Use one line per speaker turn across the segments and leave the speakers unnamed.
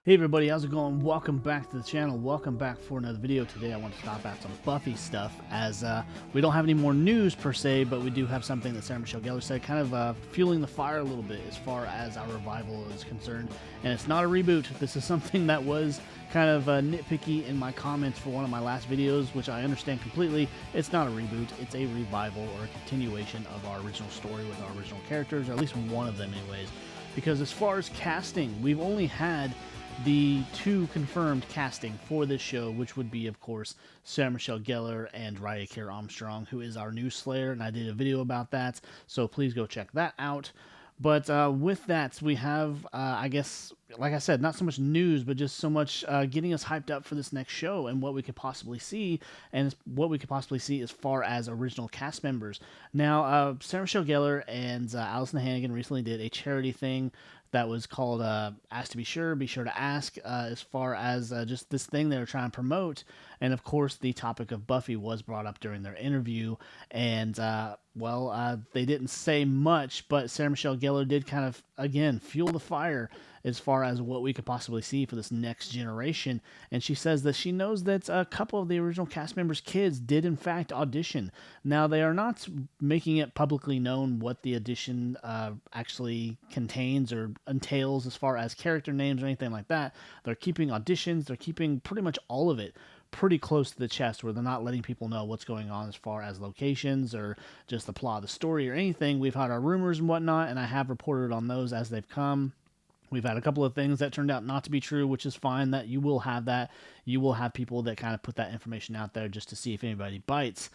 Hey everybody, how's it going? Welcome back to the channel. Welcome back for another video. Today I want to stop at some Buffy stuff as we don't have any more news per se, but we do have something that Sarah Michelle Gellar said, kind of fueling the fire a little bit as far as our revival is concerned. And it's not a reboot. This is something that was kind of nitpicky in my comments for one of my last videos, which I understand completely. It's not a reboot. It's a revival or a continuation of our original story with our original characters, or at least one of them anyways. Because as far as casting, we've only had the two confirmed casting for this show, which would be, of course, Sarah Michelle Gellar and Raya Kier Armstrong, who is our new Slayer, and I did a video about that, so please go check that out. But with that, we have, I guess, like I said, not so much news, but just so much getting us hyped up for this next show and what we could possibly see, and what we could possibly see as far as original cast members. Now, Sarah Michelle Gellar and Allison Hannigan recently did a charity thing that was called Ask to Be Sure to Ask, as far as just this thing they were trying to promote. And of course, the topic of Buffy was brought up during their interview. And, they didn't say much, but Sarah Michelle Gellar did kind of, again, fuel the fire as far as what we could possibly see for this next generation. And she says that she knows that a couple of the original cast members' kids did in fact audition. Now, they are not making it publicly known what the audition actually contains or entails as far as character names or anything like that. They're keeping auditions, they're keeping pretty much all of it pretty close to the chest, where they're not letting people know what's going on as far as locations or just the plot of the story or anything. We've had our rumors and whatnot, and I have reported on those as they've come. We've had a couple of things that turned out not to be true, which is fine. That you will have that. You will have people that kind of put that information out there just to see if anybody bites.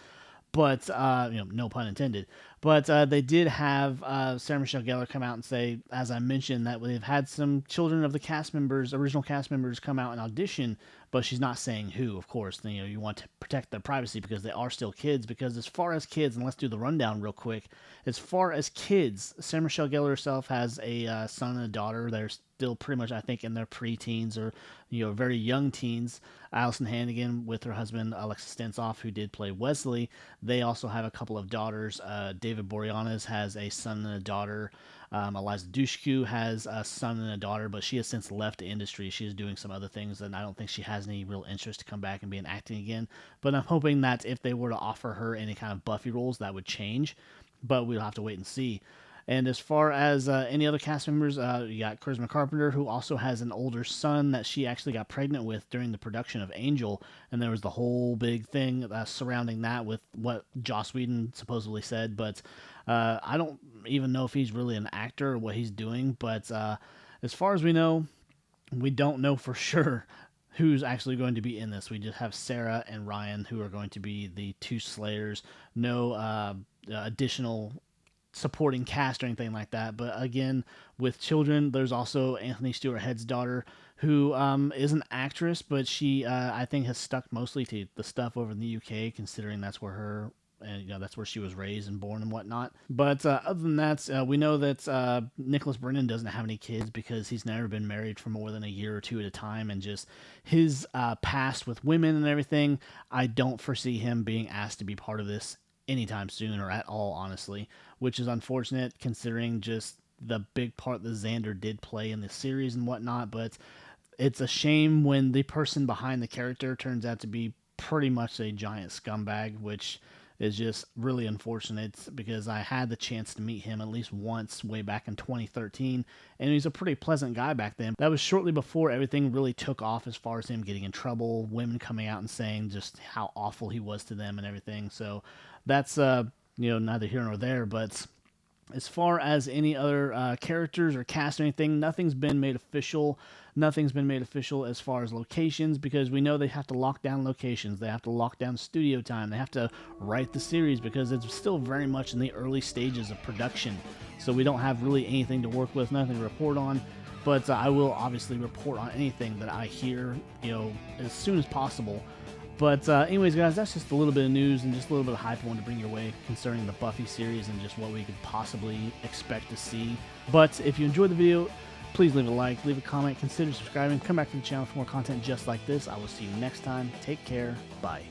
But, no pun intended. But they did have Sarah Michelle Gellar come out and say, as I mentioned, that they've had some children of the cast members, original cast members, come out and audition, but she's not saying who, of course. You want to protect their privacy because they are still kids. Because as far as kids, and let's do the rundown real quick, as far as kids, Sarah Michelle Gellar herself has a son and a daughter. They're still pretty much, I think, in their pre-teens or, very young teens. Allison Hannigan with her husband, Alexis Stentzoff, who did play Wesley. They also have a couple of daughters. David Boreanaz has a son and a daughter. Eliza Dushku has a son and a daughter, but she has since left the industry. She is doing some other things, and I don't think she has any real interest to come back and be in acting again. But I'm hoping that if they were to offer her any kind of Buffy roles, that would change. But we'll have to wait and see. And as far as any other cast members, you got Charisma Carpenter, who also has an older son that she actually got pregnant with during the production of Angel. And there was the whole big thing surrounding that with what Joss Whedon supposedly said. But I don't even know if he's really an actor or what he's doing. But as far as we know, we don't know for sure who's actually going to be in this. We just have Sarah and Ryan, who are going to be the two Slayers. No additional supporting cast or anything like that. But again, with children, there's also Anthony Stewart Head's daughter, who is an actress, but she I think has stuck mostly to the stuff over in the UK, considering that's where her that's where she was raised and born and whatnot. But other than that, we know that Nicholas Brennan doesn't have any kids because he's never been married for more than a year or two at a time, and just his past with women and everything, I don't foresee him being asked to be part of this anytime soon or at all, honestly, which is unfortunate considering just the big part that Xander did play in the series and whatnot. But it's a shame when the person behind the character turns out to be pretty much a giant scumbag, which is just really unfortunate because I had the chance to meet him at least once way back in 2013, and he's a pretty pleasant guy back then. That was shortly before everything really took off as far as him getting in trouble, women coming out and saying just how awful he was to them and everything. So that's neither here nor there. But as far as any other characters or cast or anything, nothing's been made official. Nothing's been made official as far as locations, because we know they have to lock down locations. They have to lock down studio time. They have to write the series because it's still very much in the early stages of production. So we don't have really anything to work with, nothing to report on. But I will obviously report on anything that I hear, as soon as possible. But anyways, guys, that's just a little bit of news and just a little bit of hype I wanted to bring your way concerning the Buffy series and just what we could possibly expect to see. But if you enjoyed the video, please leave a like, leave a comment, consider subscribing, come back to the channel for more content just like this. I will see you next time. Take care. Bye.